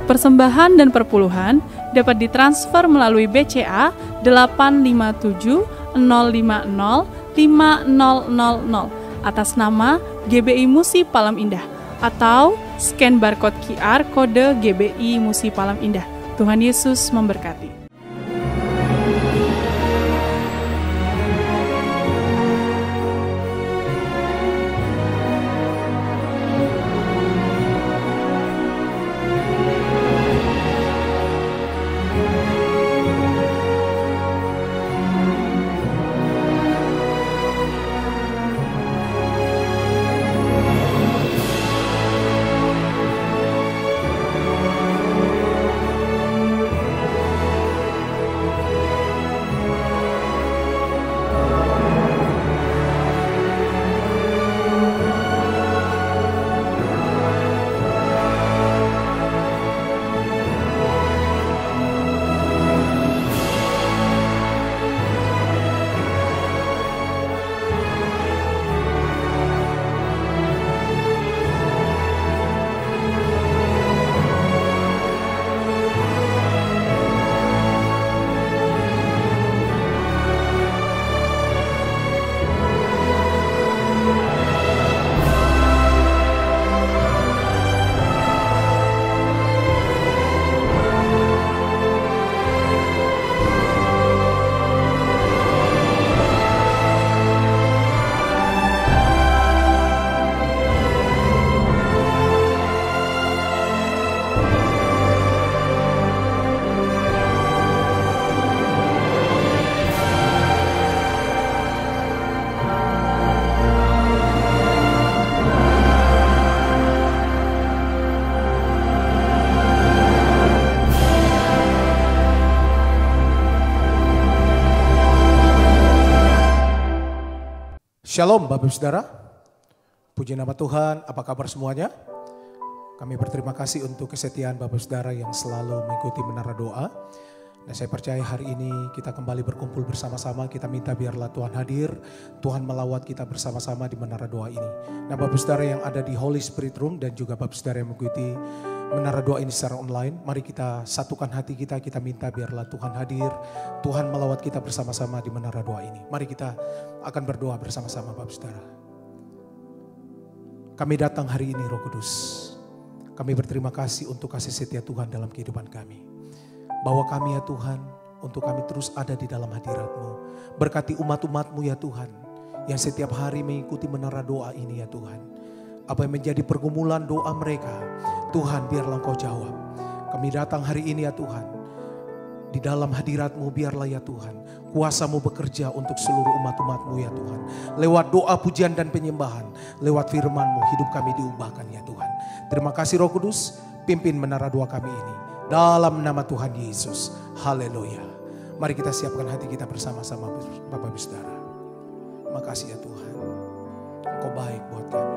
Persembahan dan perpuluhan dapat ditransfer melalui BCA 857 050 5000 atas nama GBI Musi Palam Indah atau scan barcode QR kode GBI Musi Palam Indah. Tuhan Yesus memberkati. Shalom Bapak Saudara, puji nama Tuhan, apa kabar semuanya? Kami berterima kasih untuk kesetiaan Bapak Saudara yang selalu mengikuti Menara Doa. Dan saya percaya hari ini kita kembali berkumpul bersama-sama, kita minta biarlah Tuhan hadir, Tuhan melawat kita bersama-sama di Menara Doa ini. Nah Bapak Saudara yang ada di Holy Spirit Room dan juga Bapak Saudara yang mengikuti Menara Doa ini secara online, mari kita satukan hati kita minta biarlah Tuhan hadir, Tuhan melawat kita bersama-sama di Menara Doa ini. Mari kita akan berdoa bersama-sama Bapak Saudara. Kami datang hari ini Roh Kudus, kami berterima kasih untuk kasih setia Tuhan dalam kehidupan kami. Bawa kami ya Tuhan, untuk kami terus ada di dalam hadirat-Mu. Berkati umat-umat-Mu ya Tuhan, yang setiap hari mengikuti Menara Doa ini ya Tuhan. Apa yang menjadi pergumulan doa mereka, Tuhan biarlah Engkau jawab. Kami datang hari ini ya Tuhan, di dalam hadirat-Mu biarlah ya Tuhan, kuasa-Mu bekerja untuk seluruh umat-umat-Mu ya Tuhan. Lewat doa pujian dan penyembahan, lewat firman-Mu hidup kami diubahkan ya Tuhan. Terima kasih Roh Kudus, pimpin Menara Doa kami ini. Dalam nama Tuhan Yesus, haleluya. Mari kita siapkan hati kita bersama-sama Bapak Saudara. Terima kasih ya Tuhan, Engkau baik buat kami.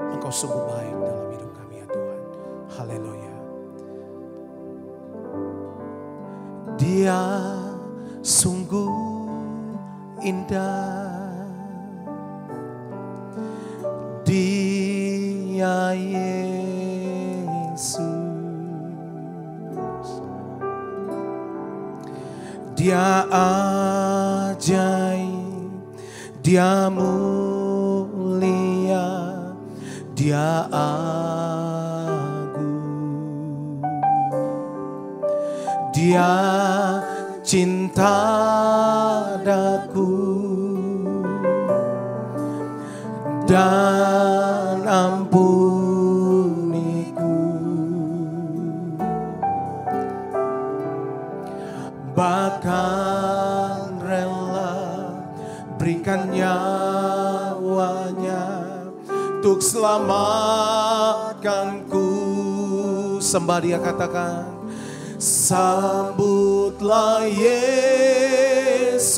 Engkau sungguh baik dalam hidup kami ya Tuhan. Haleluya. Dia sungguh indah. Dia Yesus. Dia ajaib. Dia mulia. Dia agung, Dia cinta daku dan ampuniku, bahkan rela berikan nyawanya untuk selamatkanku. Sembah dia, katakan, sambutlah Yesus,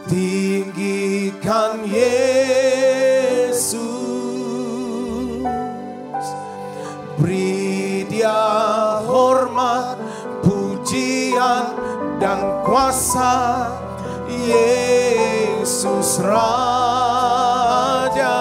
tinggikan Yesus, beri dia hormat, pujian dan kuasa. Yesus Raja,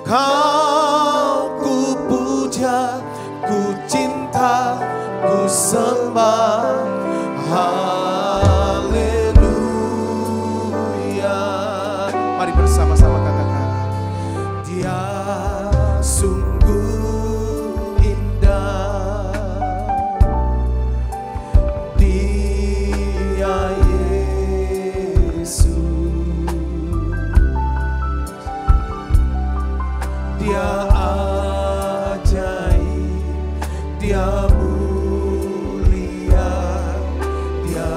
Kau ku puja, ku cinta, ku sembah. Haleluya. Mari bersama-sama katakan, Dia sungguh indah, Dia Yesus, Dia ajaib, Dia mulia, Dia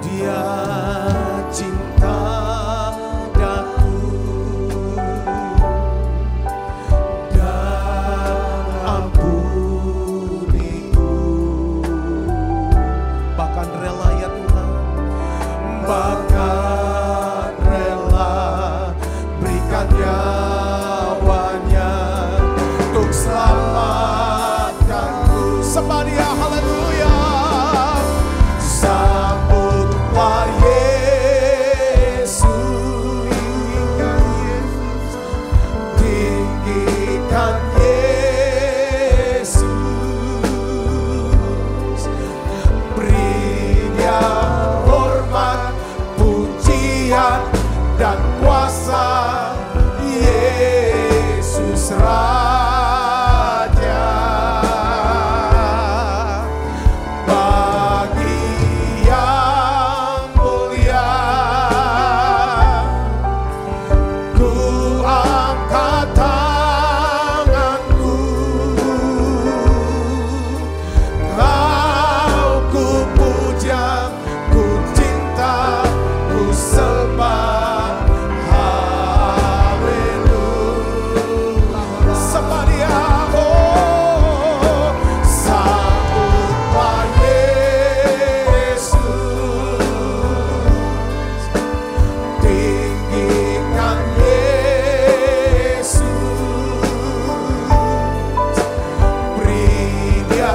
Dia cinta daku dan ampuniku, bahkan rela ya Tuhan, bahkan rela berikan nyawanya untuk selamatkanku. Sembah Dia, haleluya. Sambutlah Yesus, tinggikan Yesus, beri Dia hormat, pujian dan kuasa. Yesus Raja, bagi yang mulia, ku angkat tanganku, Kau ku puja, ku cinta, ku sembah. Haleluya. Sembah Dia, oh, sambutlah Yesus, tinggikan Yesus, beri Dia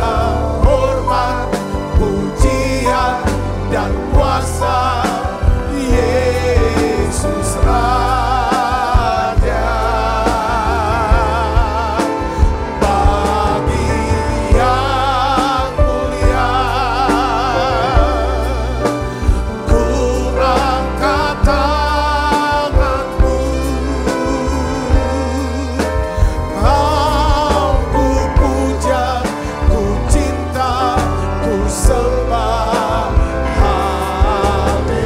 hormat, pujian dan kuasa. Yesus Raja, bagi yang mulia, ku angkat tanganku, Kau ku puja, ku cinta, ku sembah. Haleluya.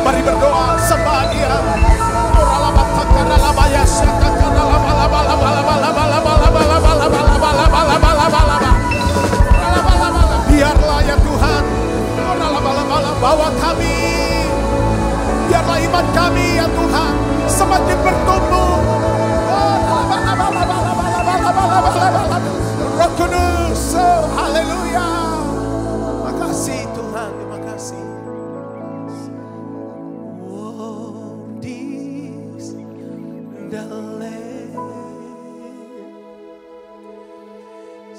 Mari berdoa, sembah Dia. Biarlah ya Tuhan, bawa kami, biarlah iman kami ya Tuhan semakin bertumbuh. Roh Kudus, haleluya. Makasih Tuhan, terima kasih.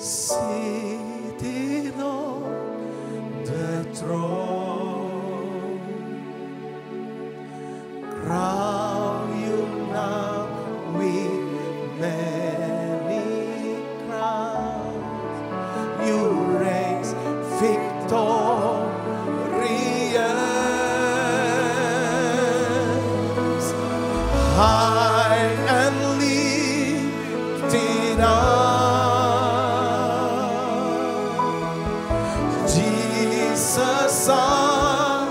Sitting on the throne, crown you now with many crowns. You reign victorious, high and lifted up. Son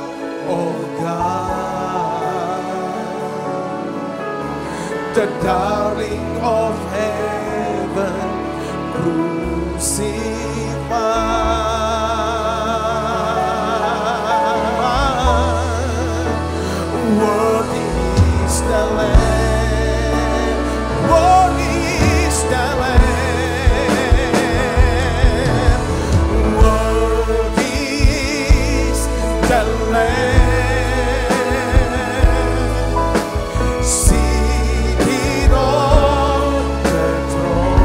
of God, the darling of heaven, crucified. Worthy is the Lamb, worthy is the Lamb, worthy the Lamb, seated on the throne.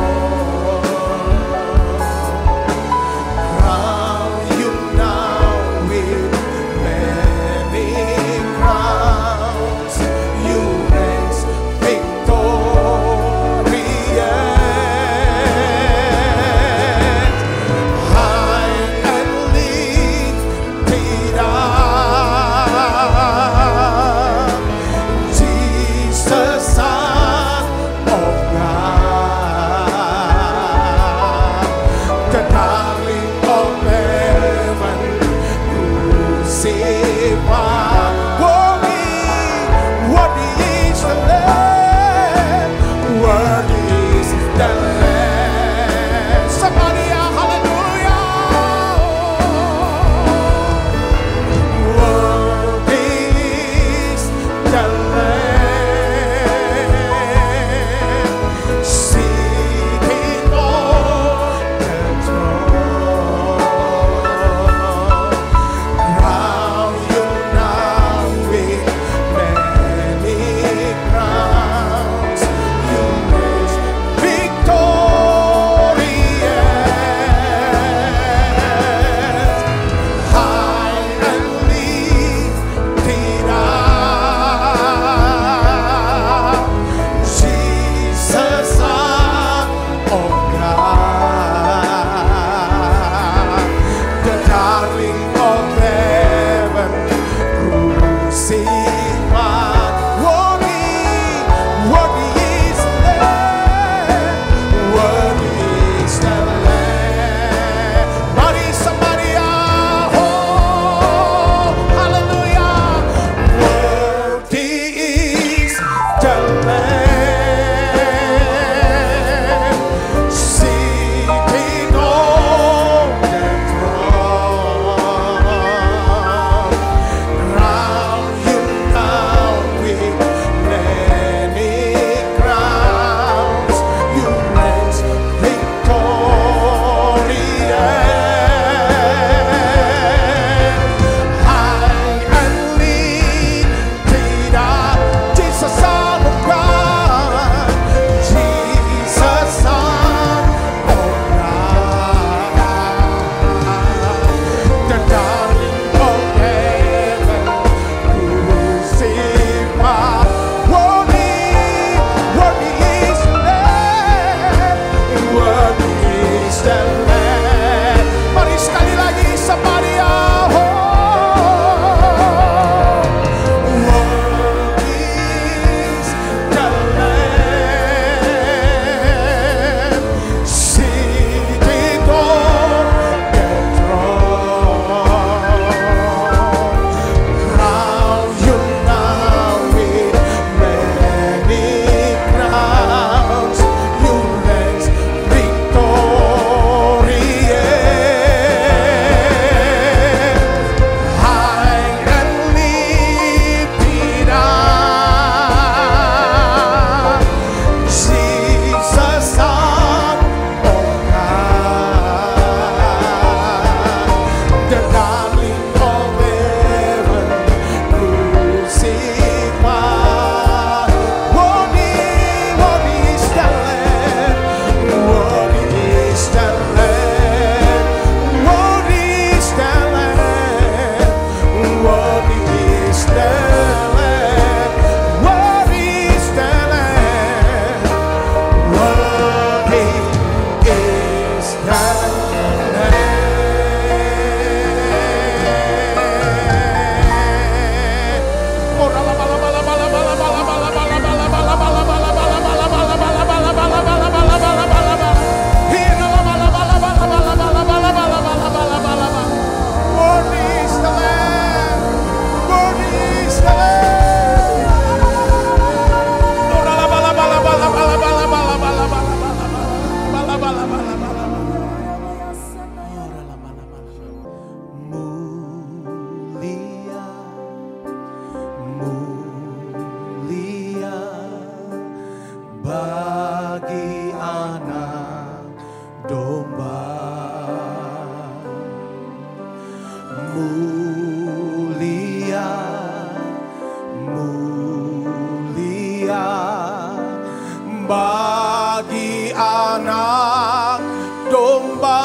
bagi anak domba,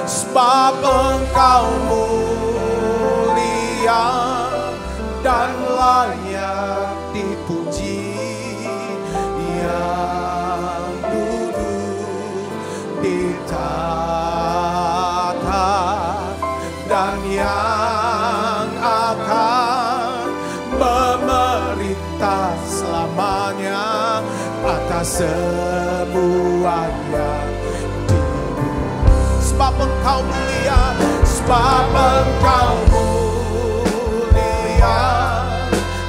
sebab Engkau mulia dan layak dipuji, yang duduk di tahta dan yang akan memerintah selamanya atas semuanya di bumi. Sebab Engkau mulia, sebab Engkau mulia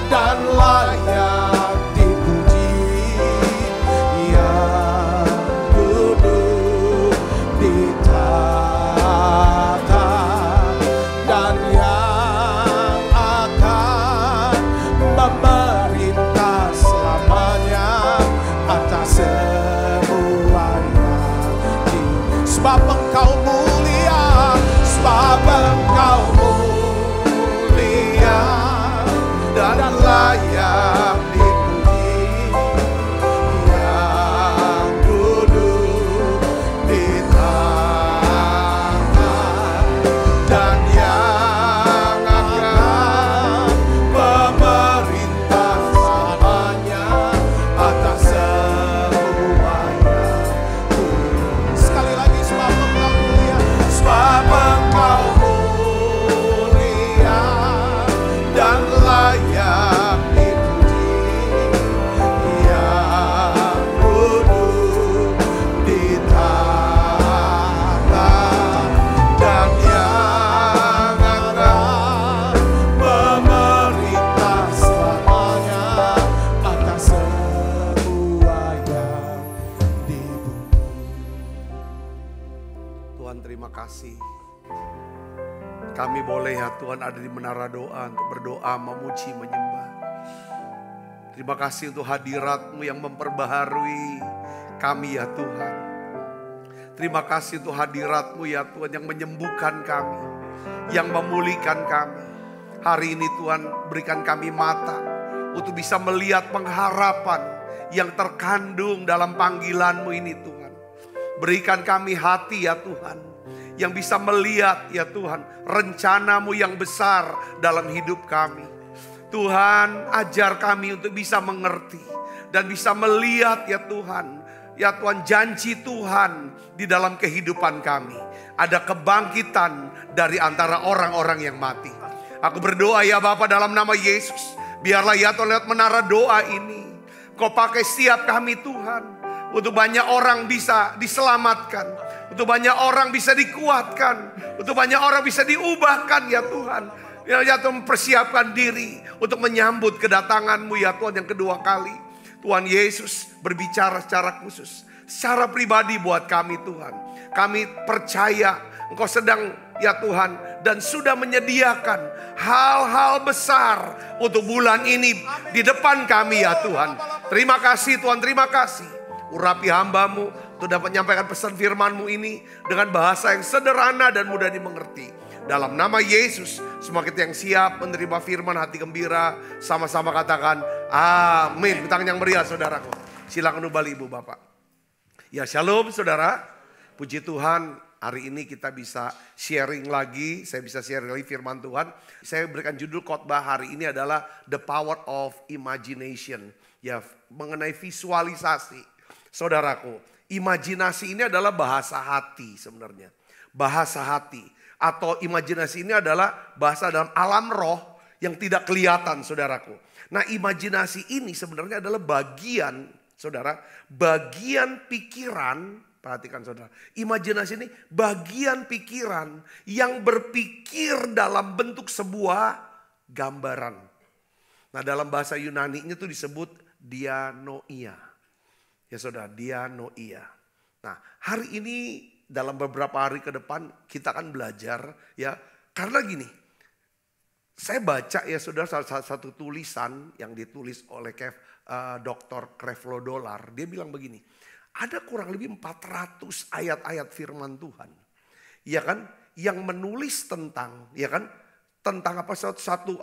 dan layak dipuji, yang duduk di tahta dan yang akan memerintah selamanya atas semuanya. Sebab Engkau mulia, sebab Engkau mulia dan layak dipuji, yang duduk di tahta dan yang akan memerintah selamanya atas semuanya. Sekali lagi, sebab Engkau mulia, sebab Engkau mulia dan layak dipuji, yang duduk di tahta dan yang akan memerintah selamanya atas semuanya di bumi. Tuhan, terima kasih. Kami boleh ya Tuhan ada di menara doa untuk berdoa, memuji, menyembah. Terima kasih untuk hadirat-Mu yang memperbaharui kami ya Tuhan. Terima kasih untuk hadirat-Mu ya Tuhan yang menyembuhkan kami, yang memulihkan kami. Hari ini Tuhan berikan kami mata untuk bisa melihat pengharapan yang terkandung dalam panggilan-Mu ini Tuhan. Berikan kami hati ya Tuhan, yang bisa melihat ya Tuhan rencana-Mu yang besar dalam hidup kami. Tuhan, ajar kami untuk bisa mengerti dan bisa melihat ya Tuhan janji Tuhan di dalam kehidupan kami. Ada kebangkitan dari antara orang-orang yang mati. Aku berdoa ya Bapa dalam nama Yesus, biarlah ya Tuhan lewat menara doa ini Kau pakai setiap kami Tuhan, untuk banyak orang bisa diselamatkan, untuk banyak orang bisa dikuatkan, untuk banyak orang bisa diubahkan ya Tuhan. Ya Tuhan, mempersiapkan diri untuk menyambut kedatangan-Mu ya Tuhan yang kedua kali. Tuhan Yesus berbicara secara khusus, secara pribadi buat kami Tuhan. Kami percaya Engkau sedang ya Tuhan dan sudah menyediakan hal-hal besar untuk bulan ini di depan kami ya Tuhan. Terima kasih Tuhan, terima kasih. Urapi hamba-Mu untuk dapat menyampaikan pesan firman-Mu ini dengan bahasa yang sederhana dan mudah dimengerti. Dalam nama Yesus, semua kita yang siap menerima firman hati gembira, sama-sama katakan amin. Tangan yang meriah saudaraku. Silakan kembali Ibu Bapak. Ya shalom saudara. Puji Tuhan, hari ini kita bisa sharing lagi. Saya bisa sharing lagi firman Tuhan. Saya berikan judul khotbah hari ini adalah The Power of Imagination. Ya, mengenai visualisasi. Saudaraku, imajinasi ini adalah bahasa hati sebenarnya. Bahasa hati. Atau imajinasi ini adalah bahasa dalam alam roh yang tidak kelihatan saudaraku. Nah, imajinasi ini sebenarnya adalah bagian, saudara, bagian pikiran. Perhatikan saudara, imajinasi ini bagian pikiran yang berpikir dalam bentuk sebuah gambaran. Nah, dalam bahasa Yunani-nya itu disebut dianoia. Ya saudara, dianoia. Nah, hari ini dalam beberapa hari ke depan kita akan belajar ya. Karena gini, saya baca ya saudara salah satu tulisan yang ditulis oleh Dr. Creflo Dollar. Dia bilang begini, ada kurang lebih 400 ayat-ayat firman Tuhan. Ya kan, yang menulis tentang ya kan, tentang apa satu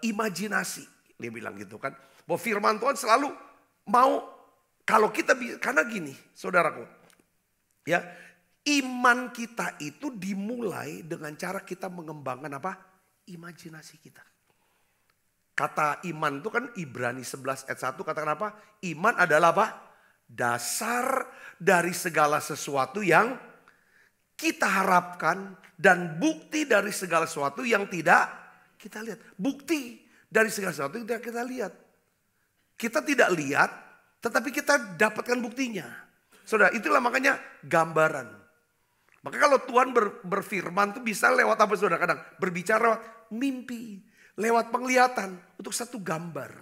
imajinasi. Dia bilang gitu kan. Bahwa firman Tuhan selalu mau, kalau kita, karena gini saudaraku. Ya, iman kita itu dimulai dengan cara kita mengembangkan apa? Imajinasi kita. Kata iman itu kan Ibrani 11 ayat 1 katakan apa? Iman adalah apa? Dasar dari segala sesuatu yang kita harapkan dan bukti dari segala sesuatu yang tidak kita lihat. Bukti dari segala sesuatu yang tidak kita lihat. Kita tidak lihat tetapi kita dapatkan buktinya. Saudara, itulah makanya gambaran. Maka kalau Tuhan berfirman itu bisa lewat apa saudara? Kadang berbicara lewat mimpi, lewat penglihatan untuk satu gambar.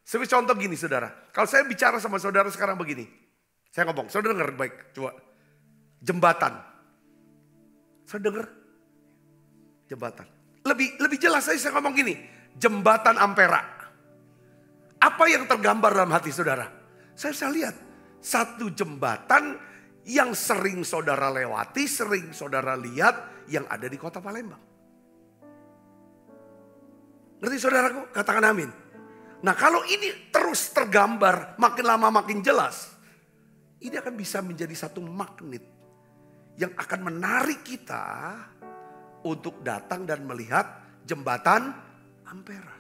Sebagai contoh gini saudara, kalau saya bicara sama saudara sekarang begini. Saya ngomong, saudara dengar baik, coba. Jembatan. Saudara dengar? Jembatan. Lebih jelas saya ngomong gini, jembatan Ampera. Apa yang tergambar dalam hati saudara? Saya bisa lihat satu jembatan yang sering saudara lewati, sering saudara lihat yang ada di kota Palembang. Ngerti saudaraku? Katakan amin. Nah kalau ini terus tergambar, makin lama makin jelas. Ini akan bisa menjadi satu magnet yang akan menarik kita untuk datang dan melihat jembatan Ampera.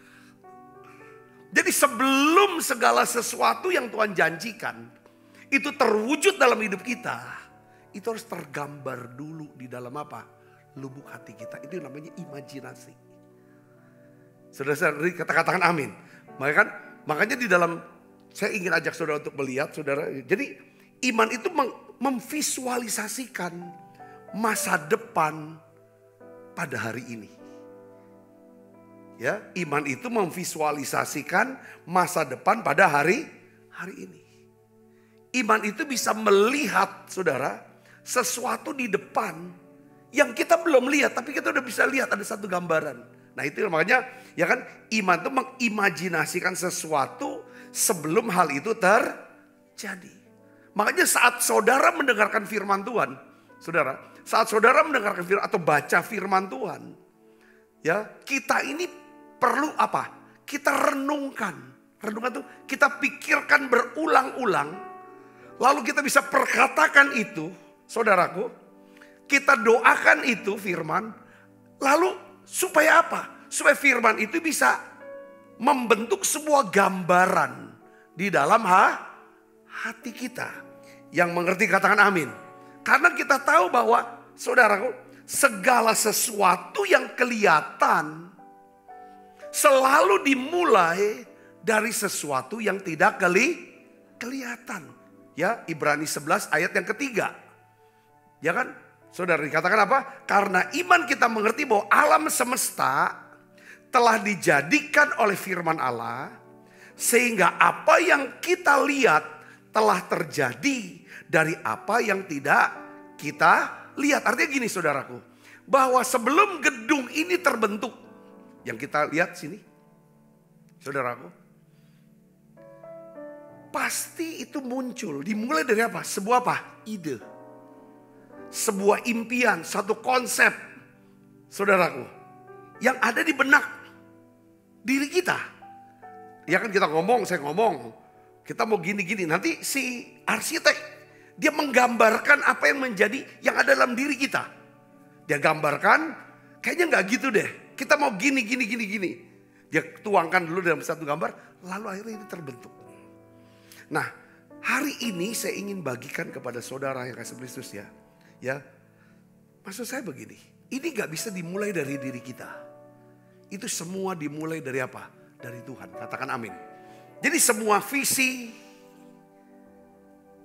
Jadi sebelum segala sesuatu yang Tuhan janjikan itu terwujud dalam hidup kita, itu harus tergambar dulu di dalam apa? Lubuk hati kita. Itu namanya imajinasi. Saudara-saudara katakan amin. Makanya di dalam, saya ingin ajak saudara untuk melihat saudara. Jadi iman itu memvisualisasikan masa depan pada hari ini. Ya, iman itu memvisualisasikan masa depan pada hari ini. Iman itu bisa melihat saudara sesuatu di depan yang kita belum lihat tapi kita udah bisa lihat ada satu gambaran. Nah itu makanya ya kan iman itu mengimajinasikan sesuatu sebelum hal itu terjadi. Makanya saat saudara mendengarkan firman Tuhan, saudara, saat saudara mendengarkan firman atau baca firman Tuhan, ya kita ini perlu apa? Kita renungkan. Renungkan itu kita pikirkan berulang-ulang. Lalu kita bisa perkatakan itu, saudaraku. Kita doakan itu firman. Lalu supaya apa? Supaya firman itu bisa membentuk sebuah gambaran di dalam hati kita. Yang mengerti katakan amin. Karena kita tahu bahwa saudaraku, segala sesuatu yang kelihatan selalu dimulai dari sesuatu yang tidak kelihatan. Ya, Ibrani 11 ayat yang ketiga. Ya kan? Saudara dikatakan apa? Karena iman kita mengerti bahwa alam semesta telah dijadikan oleh firman Allah. Sehingga apa yang kita lihat telah terjadi dari apa yang tidak kita lihat. Artinya gini saudaraku. Bahwa sebelum gedung ini terbentuk. Yang kita lihat sini. Saudaraku. Pasti itu muncul. Dimulai dari apa? Sebuah apa? Ide. Sebuah impian. Satu konsep. Saudaraku. Yang ada di benak diri kita. Ya kan kita ngomong, saya ngomong. Kita mau gini-gini. Nanti si arsitek. Dia menggambarkan apa yang menjadi yang ada dalam diri kita. Dia gambarkan. Kayaknya gak gitu deh. Kita mau gini. Dia tuangkan dulu dalam satu gambar. Lalu akhirnya ini terbentuk. Nah hari ini saya ingin bagikan kepada saudara yang kasih Kristus ya. Ya, maksud saya begini. Ini gak bisa dimulai dari diri kita. Itu semua dimulai dari apa? Dari Tuhan. Katakan amin. Jadi semua visi.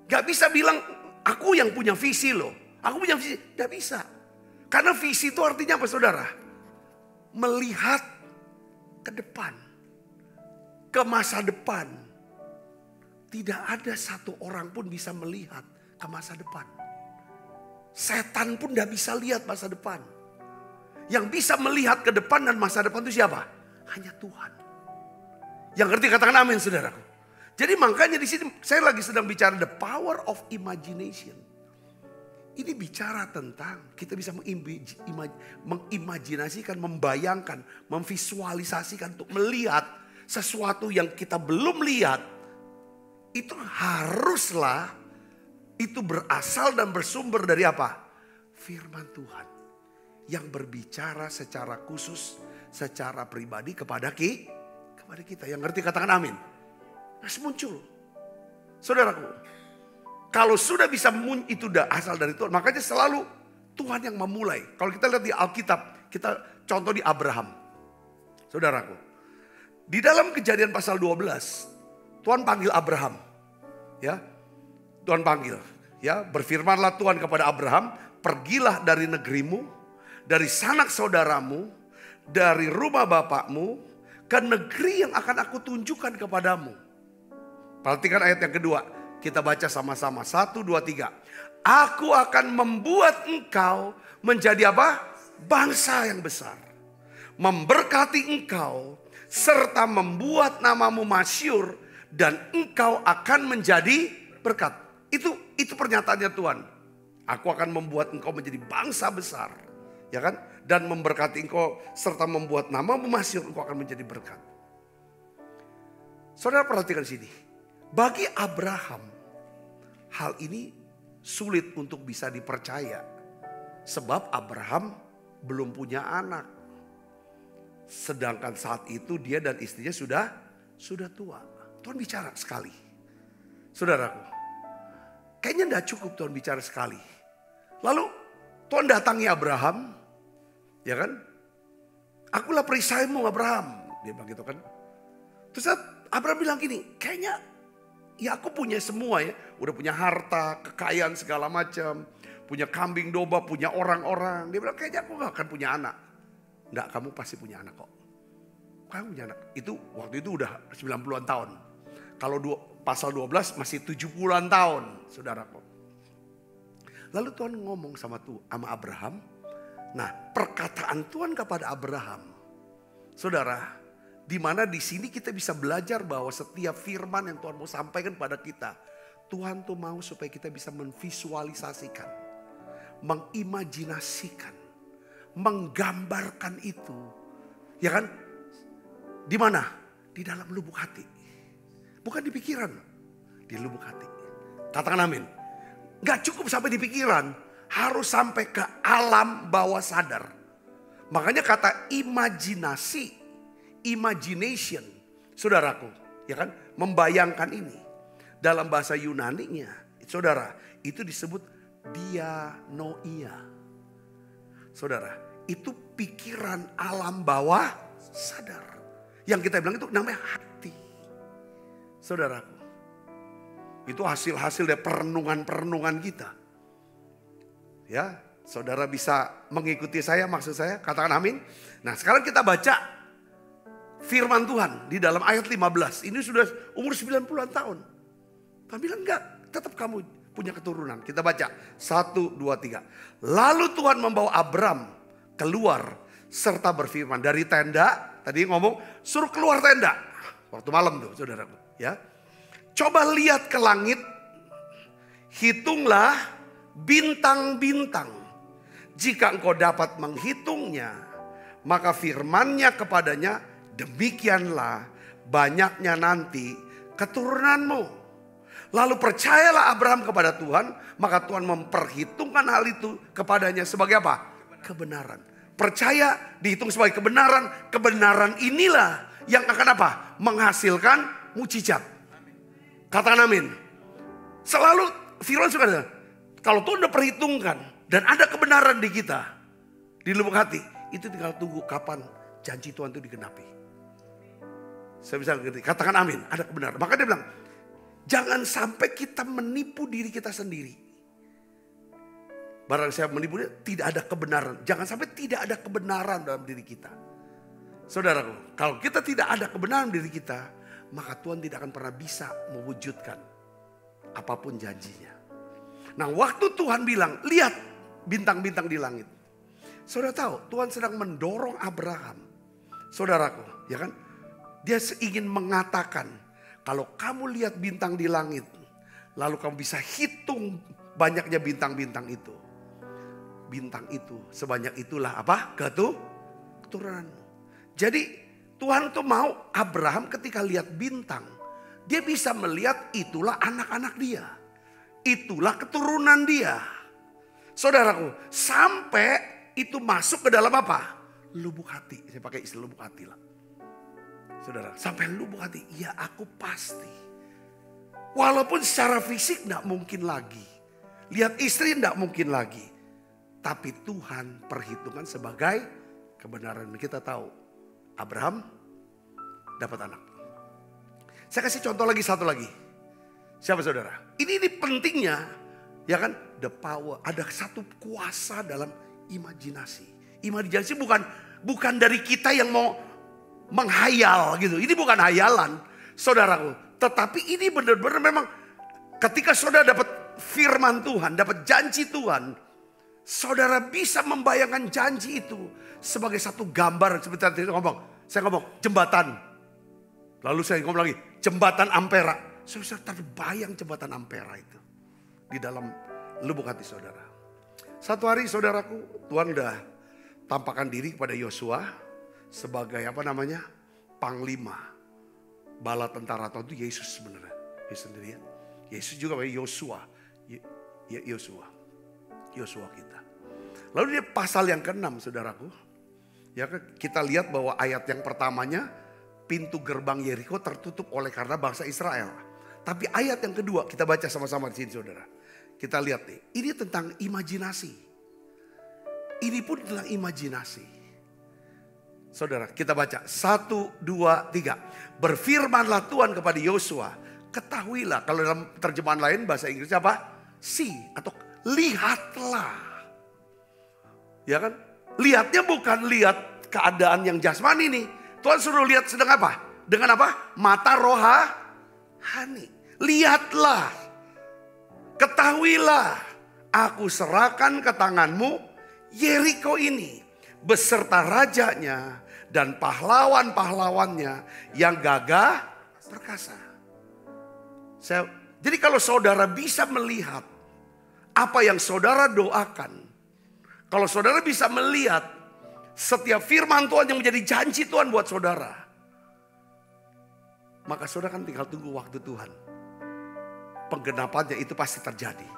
Gak bisa bilang aku yang punya visi loh. Aku punya visi. Gak bisa. Karena visi itu artinya apa saudara? Melihat ke depan. Ke masa depan. Tidak ada satu orang pun bisa melihat ke masa depan. Setan pun tidak bisa lihat masa depan. Yang bisa melihat ke depan dan masa depan itu siapa? Hanya Tuhan. Yang ngerti katakan amin saudaraku. Jadi makanya di sini saya lagi sedang bicara the power of imagination. Ini bicara tentang kita bisa mengimajinasikan, membayangkan, memvisualisasikan untuk melihat sesuatu yang kita belum lihat, itu haruslah itu berasal dan bersumber dari apa? Firman Tuhan yang berbicara secara khusus, secara pribadi kepada kita. Yang ngerti katakan amin. Harus muncul. Saudaraku, kalau sudah bisa itu udah asal dari Tuhan, makanya selalu Tuhan yang memulai. Kalau kita lihat di Alkitab, kita contoh di Abraham. Saudaraku, di dalam Kejadian pasal 12, Tuhan panggil Abraham. Ya, Tuhan panggil. Ya, berfirmanlah Tuhan kepada Abraham, pergilah dari negerimu, dari sanak saudaramu, dari rumah bapakmu, ke negeri yang akan aku tunjukkan kepadamu. Perhatikan ayat yang kedua. Kita baca sama-sama. 1, 2, 3. Aku akan membuat engkau menjadi apa? Bangsa yang besar. Memberkati engkau, serta membuat namamu masyhur, dan engkau akan menjadi berkat. Itu pernyataannya Tuhan. Aku akan membuat engkau menjadi bangsa besar. Ya kan? Dan memberkati engkau serta membuat namamu masyhur, engkau akan menjadi berkat. Saudara perhatikan sini. Bagi Abraham, hal ini sulit untuk bisa dipercaya. Sebab Abraham belum punya anak. Sedangkan saat itu dia dan istrinya sudah tua. Tuhan bicara sekali. Saudaraku, kayaknya tidak cukup Tuhan bicara sekali. Lalu Tuhan datangi Abraham. Ya kan? Akulah perisaimu Abraham. Dia bilang gitu kan. Terus Abraham bilang gini, kayaknya ya aku punya semua ya. Udah punya harta, kekayaan segala macam. Punya kambing domba, punya orang-orang. Dia bilang kayaknya aku gak akan punya anak. Enggak, kamu pasti punya anak kok. Kamu punya anak. Itu waktu itu udah 90-an tahun. Kalau pasal 12 masih 70-an tahun, saudaraku. Lalu Tuhan ngomong sama Abraham. Nah, perkataan Tuhan kepada Abraham, saudara, di mana di sini kita bisa belajar bahwa setiap firman yang Tuhan mau sampaikan pada kita, Tuhan tuh mau supaya kita bisa memvisualisasikan, mengimajinasikan, menggambarkan itu, ya kan? Di mana? Di dalam lubuk hati, bukan di pikiran, di lubuk hati. Katakan amin. Gak cukup sampai di pikiran. Harus sampai ke alam bawah sadar. Makanya kata imajinasi, imagination, saudaraku, ya kan, membayangkan ini. Dalam bahasa Yunaninya, saudara, itu disebut dianoia. Saudara, itu pikiran alam bawah sadar. Yang kita bilang itu namanya hati. Saudaraku, itu hasil-hasil dari perenungan-perenungan kita. Ya, saudara bisa mengikuti saya, maksud saya, katakan amin. Nah, sekarang kita baca firman Tuhan di dalam ayat 15. Ini sudah umur 90-an tahun. Tuhan bilang enggak, tetap kamu punya keturunan. Kita baca 1, 2, 3. Lalu Tuhan membawa Abram keluar serta berfirman dari tenda. Tadi ngomong suruh keluar tenda. Waktu malam tuh, saudaraku, ya. Coba lihat ke langit, hitunglah bintang-bintang. Jika engkau dapat menghitungnya, maka firman-Nya kepadanya, demikianlah banyaknya nanti keturunanmu. Lalu percayalah Abraham kepada Tuhan, maka Tuhan memperhitungkan hal itu kepadanya sebagai apa? Kebenaran. Percaya dihitung sebagai kebenaran. Kebenaran inilah yang akan apa? Menghasilkan mujizat. Katakan amin. Selalu firman suka ada. Kalau Tuhan udah perhitungkan dan ada kebenaran di kita, di lubuk hati, itu tinggal tunggu kapan janji Tuhan itu digenapi. Saya bisa ngerti, katakan amin, ada kebenaran. Maka dia bilang, jangan sampai kita menipu diri kita sendiri. Barang saya menipu dia, tidak ada kebenaran. Jangan sampai tidak ada kebenaran dalam diri kita. Saudaraku, kalau kita tidak ada kebenaran diri kita, maka Tuhan tidak akan pernah bisa mewujudkan apapun janjinya. Nah, waktu Tuhan bilang, lihat bintang-bintang di langit. Saudara tahu, Tuhan sedang mendorong Abraham. Saudaraku, ya kan? Dia ingin mengatakan, kalau kamu lihat bintang di langit, lalu kamu bisa hitung banyaknya bintang-bintang itu. Bintang itu, sebanyak itulah apa? Keturunanmu. Jadi Tuhan tuh mau Abraham ketika lihat bintang, dia bisa melihat itulah anak-anak dia. Itulah keturunan dia. Saudaraku, sampai itu masuk ke dalam apa? Lubuk hati. Saya pakai istilah lubuk hati lah. Saudara, sampai lubuk hati. Ya aku pasti. Walaupun secara fisik tidak mungkin lagi. Lihat istri tidak mungkin lagi. Tapi Tuhan perhitungkan sebagai kebenaran. Kita tahu Abraham dapat anak. Saya kasih contoh lagi, satu lagi. Siapa saudara? Ini pentingnya, ya kan? The power, ada satu kuasa dalam imajinasi. Imajinasi bukan dari kita yang mau menghayal gitu. Ini bukan hayalan, saudaraku. Tetapi ini benar-benar memang ketika saudara dapat firman Tuhan, dapat janji Tuhan, saudara bisa membayangkan janji itu sebagai satu gambar. Seperti tadi saya ngomong jembatan. Lalu saya ngomong lagi jembatan Ampera. Saudara terbayang jembatan Ampera itu di dalam lubuk hati saudara. Satu hari saudaraku, Tuhan udah tampakkan diri kepada Yosua sebagai panglima bala tentara. Atau itu Yesus sebenarnya, Yesus sendiri ya. Yesus juga Yosua, Yosua kita. Lalu dia pasal yang ke-6 saudaraku, ya kita lihat bahwa ayat yang pertamanya pintu gerbang Yeriko tertutup oleh karena bangsa Israel. Tapi ayat yang kedua kita baca sama-sama di sini saudara. Kita lihat nih, ini tentang imajinasi. Ini pun tentang imajinasi. Saudara, kita baca 1, 2, 3. Berfirmanlah Tuhan kepada Yosua, ketahuilah, kalau dalam terjemahan lain bahasa Inggris apa? See atau lihatlah. Ya kan? Lihatnya bukan lihat keadaan yang jasmani nih. Tuhan suruh lihat sedang apa? Dengan apa? Mata rohani. Lihatlah, ketahuilah, aku serahkan ke tanganmu Yeriko ini beserta rajanya dan pahlawan-pahlawannya yang gagah perkasa. Jadi kalau saudara bisa melihat apa yang saudara doakan, kalau saudara bisa melihat setiap firman Tuhan yang menjadi janji Tuhan buat saudara, maka saudara kan tinggal tunggu waktu Tuhan. Penggenapannya itu pasti terjadi.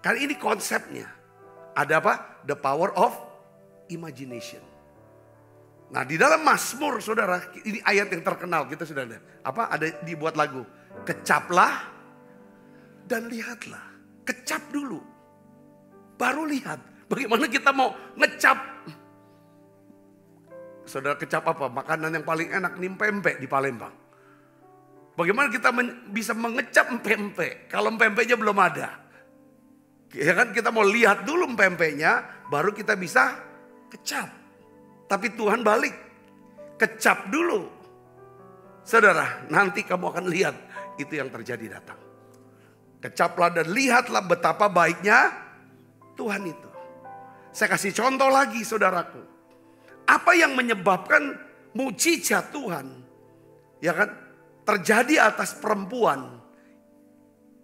Karena ini konsepnya. Ada apa? The power of imagination. Nah di dalam Mazmur saudara, ini ayat yang terkenal, kita sudah lihat. Ada dibuat lagu. Kecaplah dan lihatlah. Kecap dulu, baru lihat. Bagaimana kita mau ngecap? Saudara, kecap apa? Makanan yang paling enak nih pempek di Palembang. Bagaimana kita bisa mengecap pempek kalau pempeknya belum ada? Ya kan, kita mau lihat dulu pempeknya, baru kita bisa kecap. Tapi Tuhan balik, kecap dulu. Saudara, nanti kamu akan lihat itu yang terjadi datang. Kecaplah dan lihatlah betapa baiknya Tuhan itu. Saya kasih contoh lagi saudaraku. Apa yang menyebabkan mujizat Tuhan, ya kan, terjadi atas perempuan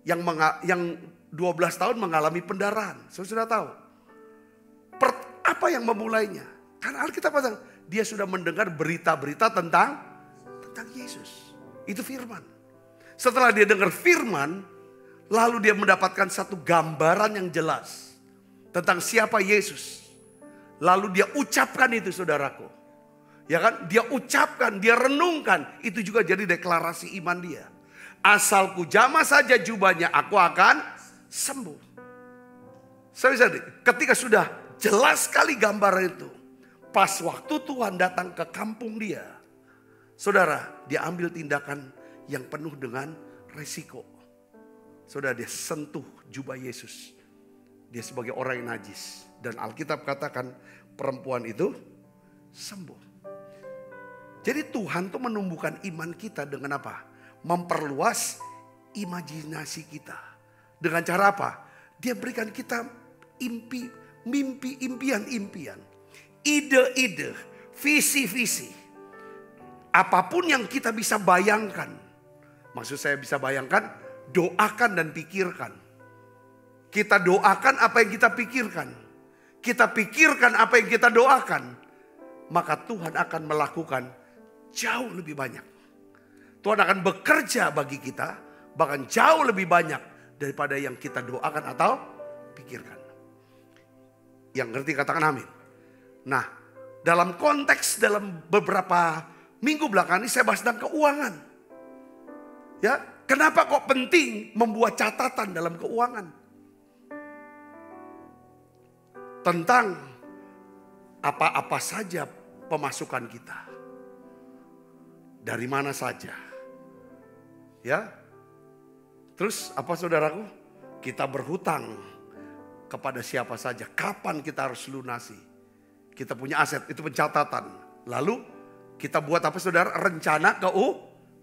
yang 12 tahun mengalami pendarahan. Sudah tahu. Apa yang memulainya? Karena Alkitab katakan dia sudah mendengar berita-berita tentang Yesus. Itu firman. Setelah dia dengar firman, lalu dia mendapatkan satu gambaran yang jelas tentang siapa Yesus. Lalu dia ucapkan itu saudaraku. Ya kan, dia ucapkan, dia renungkan, itu juga jadi deklarasi iman dia. Asalku jamah saja jubahnya, aku akan sembuh. Ketika sudah jelas sekali gambaran itu, pas waktu Tuhan datang ke kampung dia, saudara, dia ambil tindakan yang penuh dengan resiko. Saudara, dia sentuh jubah Yesus. Dia sebagai orang yang najis. Dan Alkitab katakan perempuan itu sembuh. Jadi Tuhan tuh menumbuhkan iman kita dengan apa? Memperluas imajinasi kita. Dengan cara apa? Dia berikan kita mimpi, impian, ide-ide, visi-visi. Apapun yang kita bisa bayangkan. Maksud saya bisa bayangkan, doakan dan pikirkan. Kita doakan apa yang kita pikirkan. Kita pikirkan apa yang kita doakan. Maka Tuhan akan melakukan jauh lebih banyak. Tuhan akan bekerja bagi kita bahkan jauh lebih banyak daripada yang kita doakan atau pikirkan. Yang ngerti katakan amin. Nah, dalam konteks dalam beberapa minggu belakangan ini saya bahas tentang keuangan. Ya, kenapa kok penting membuat catatan dalam keuangan? Tentang apa-apa saja pemasukan kita. Dari mana saja. Ya. Terus apa saudaraku? Kita berhutang kepada siapa saja. Kapan kita harus lunasi? Kita punya aset, itu pencatatan. Lalu kita buat apa saudara? Rencana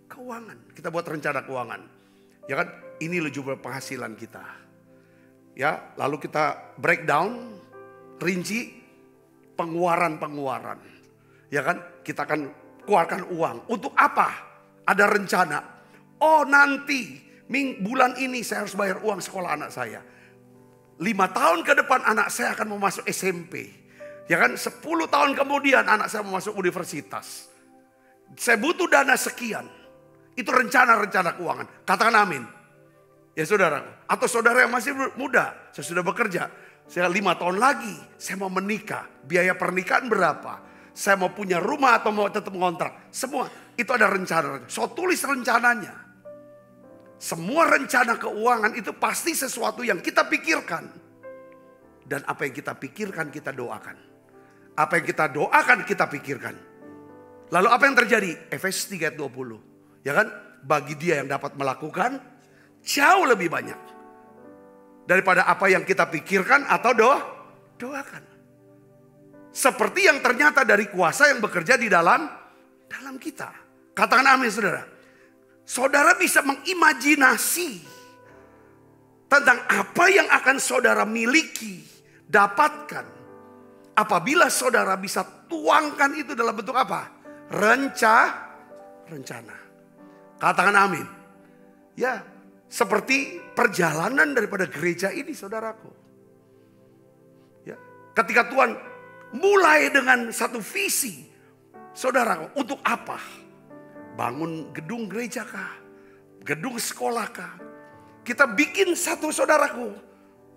keuangan. Kita buat rencana keuangan. Ya kan? Ini jumlah penghasilan kita. Ya, lalu kita breakdown, rinci pengeluaran. Ya kan? Kita akan keluarkan uang. Untuk apa? Ada rencana. Oh, nanti bulan ini saya harus bayar uang sekolah anak saya. 5 tahun ke depan anak saya akan mau masuk SMP. Ya kan, 10 tahun kemudian anak saya mau masuk universitas. Saya butuh dana sekian. Itu rencana-rencana keuangan. Katakan amin. Ya saudara. Atau saudara yang masih muda. Saya sudah bekerja. Saya 5 tahun lagi saya mau menikah. Biaya pernikahan berapa? Saya mau punya rumah atau mau tetap ngontrak. Semua itu ada rencana. So tulis rencananya. Semua rencana keuangan itu pasti sesuatu yang kita pikirkan. Dan apa yang kita pikirkan kita doakan. Apa yang kita doakan kita pikirkan. Lalu apa yang terjadi? Efesus 3 ayat 20. Ya kan? Bagi dia yang dapat melakukan jauh lebih banyak. Daripada apa yang kita pikirkan atau doakan. Seperti yang ternyata dari kuasa yang bekerja di dalam kita. Katakan amin saudara. Saudara bisa mengimajinasi tentang apa yang akan saudara miliki, dapatkan. Apabila saudara bisa tuangkan itu dalam bentuk apa? Rencana. Katakan amin. Ya, seperti perjalanan daripada gereja ini saudaraku. Ya, ketika Tuhan mulai dengan satu visi, saudaraku, untuk apa? Bangun gedung gereja kah? Gedung sekolah kah? Kita bikin satu saudaraku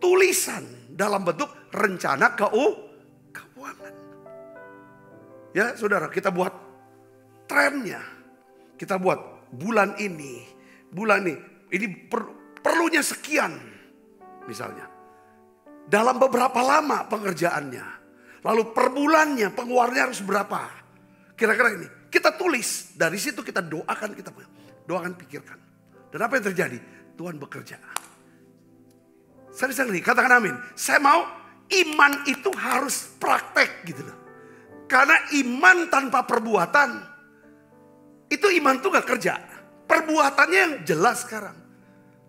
tulisan dalam bentuk rencana keuangan. Ya saudara, kita buat trennya. Kita buat bulan ini perlunya sekian misalnya. Dalam beberapa lama pengerjaannya. Lalu per bulannya pengeluarannya harus berapa? Kira-kira ini. Kita tulis, dari situ kita doakan, pikirkan. Dan apa yang terjadi? Tuhan bekerja. Saya katakan amin. Saya mau iman itu harus praktek gitu loh. Karena iman tanpa perbuatan, itu iman tuh gak kerja. Perbuatannya yang jelas sekarang.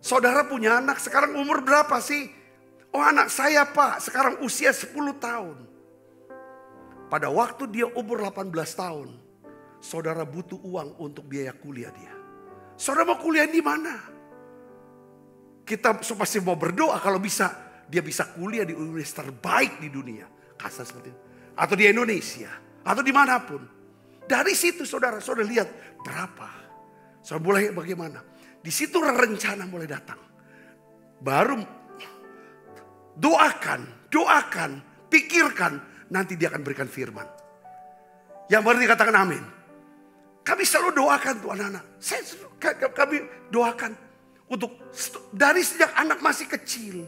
Saudara punya anak, sekarang umur berapa sih? Oh anak saya pak, sekarang usia 10 tahun. Pada waktu dia umur 18 tahun. Saudara butuh uang untuk biaya kuliah dia. Saudara mau kuliah di mana? Kita pasti mau berdoa kalau bisa. Dia bisa kuliah di universitas terbaik di dunia. Kasar seperti itu. Atau di Indonesia. Atau dimanapun. Dari situ saudara lihat berapa. Saudara mulai bagaimana. Di situ rencana mulai datang. Baru doakan, pikirkan. Nanti dia akan berikan firman. Yang berarti katakan amin. Kami selalu doakan tuh anak-anak. Kami doakan untuk dari sejak anak masih kecil.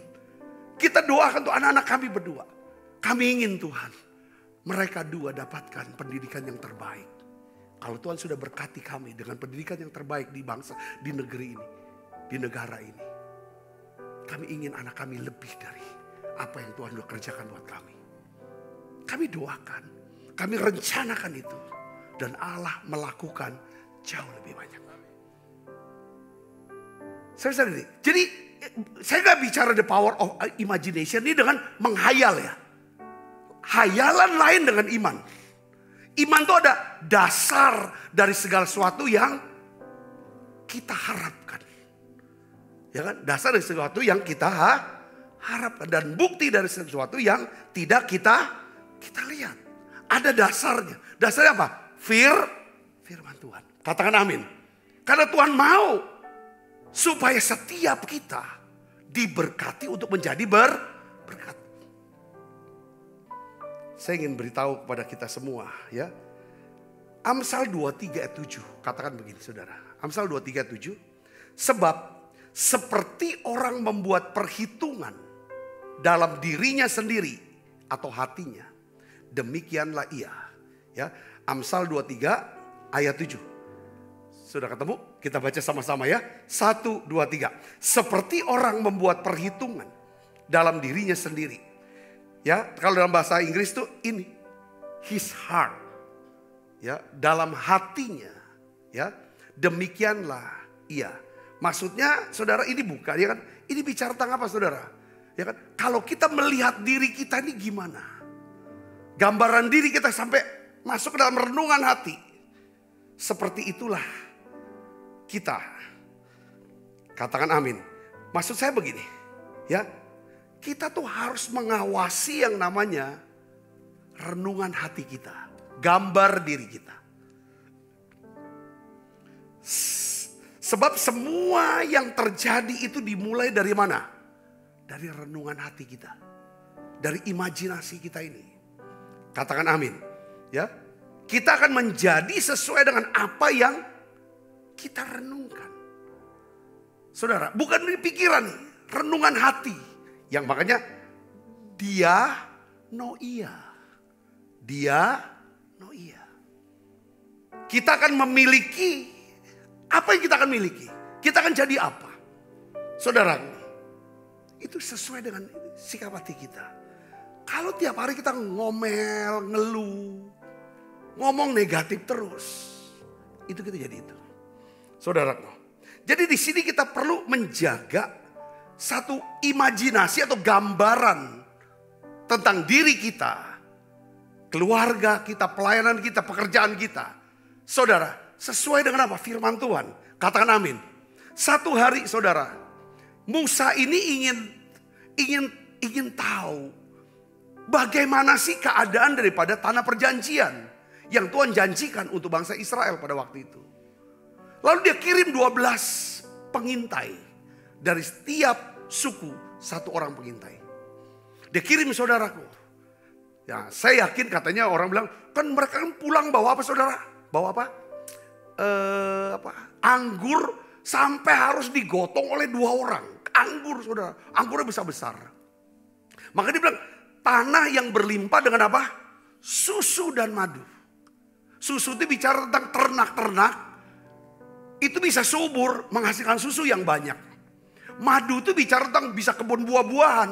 Kita doakan tuh anak-anak kami berdua. Kami ingin Tuhan mereka dua dapatkan pendidikan yang terbaik. Kalau Tuhan sudah berkati kami dengan pendidikan yang terbaik di bangsa, di negeri ini, di negara ini. Kami ingin anak kami lebih dari apa yang Tuhan sudah kerjakan buat kami. Kami doakan, kami rencanakan itu. Dan Allah melakukan jauh lebih banyak. Jadi saya gak bicara the power of imagination ini dengan menghayal ya. Hayalan lain dengan iman. Iman itu ada dasar dari segala sesuatu yang kita harapkan. Ya kan? Dasar dari sesuatu yang kita harapkan. Dan bukti dari sesuatu yang tidak kita lihat. Ada dasarnya. Dasarnya apa? firman Tuhan. Katakan amin. Karena Tuhan mau supaya setiap kita diberkati untuk menjadi berkat. Saya ingin beritahu kepada kita semua ya. Amsal 23 ayat 7. Katakan begini saudara. Amsal 23 ayat 7. Sebab seperti orang membuat perhitungan dalam dirinya sendiri atau hatinya, demikianlah ia. Ya, Amsal 23 ayat 7. Sudah ketemu? Kita baca sama-sama ya. 1, 2, 3. Seperti orang membuat perhitungan dalam dirinya sendiri. Ya, kalau dalam bahasa Inggris tuh ini his heart. Ya, dalam hatinya. Ya, demikianlah ia. Maksudnya saudara ini bukan ya kan? Ini bicara tentang apa saudara? Ya kan? Kalau kita melihat diri kita ini gimana? Gambaran diri kita sampai masuk ke dalam renungan hati. Seperti itulah kita. Katakan amin. Maksud saya begini, ya. Kita tuh harus mengawasi yang namanya renungan hati kita, gambar diri kita. Sebab semua yang terjadi itu dimulai dari mana? Dari renungan hati kita. Dari imajinasi kita ini. Katakan amin. Ya, kita akan menjadi sesuai dengan apa yang kita renungkan. Saudara, bukan dari pikiran, renungan hati. Yang makanya dianoia. Dianoia. Kita akan memiliki, apa yang kita akan miliki? Kita akan jadi apa? Saudaraku, itu sesuai dengan sikap hati kita. Kalau tiap hari kita ngomel, ngeluh, ngomong negatif terus, itu kita jadi itu. Saudaraku, jadi di sini kita perlu menjaga satu imajinasi atau gambaran tentang diri kita, keluarga kita, pelayanan kita, pekerjaan kita. Saudara, sesuai dengan apa? Firman Tuhan. Katakan amin. Satu hari saudara, Musa ini ingin tahu bagaimana sih keadaan daripada tanah perjanjian yang Tuhan janjikan untuk bangsa Israel pada waktu itu. Lalu dia kirim 12 pengintai. Dari setiap suku satu orang pengintai. Dia kirim saudaraku. Ya, saya yakin katanya orang bilang, kan mereka kan pulang bawa apa saudara? Bawa apa? Anggur sampai harus digotong oleh 2 orang. Anggur saudara, anggurnya besar-besar. Maka dia bilang, tanah yang berlimpah dengan apa? Susu dan madu. Susu itu bicara tentang ternak-ternak. Itu bisa subur, menghasilkan susu yang banyak. Madu itu bicara tentang bisa kebun buah-buahan.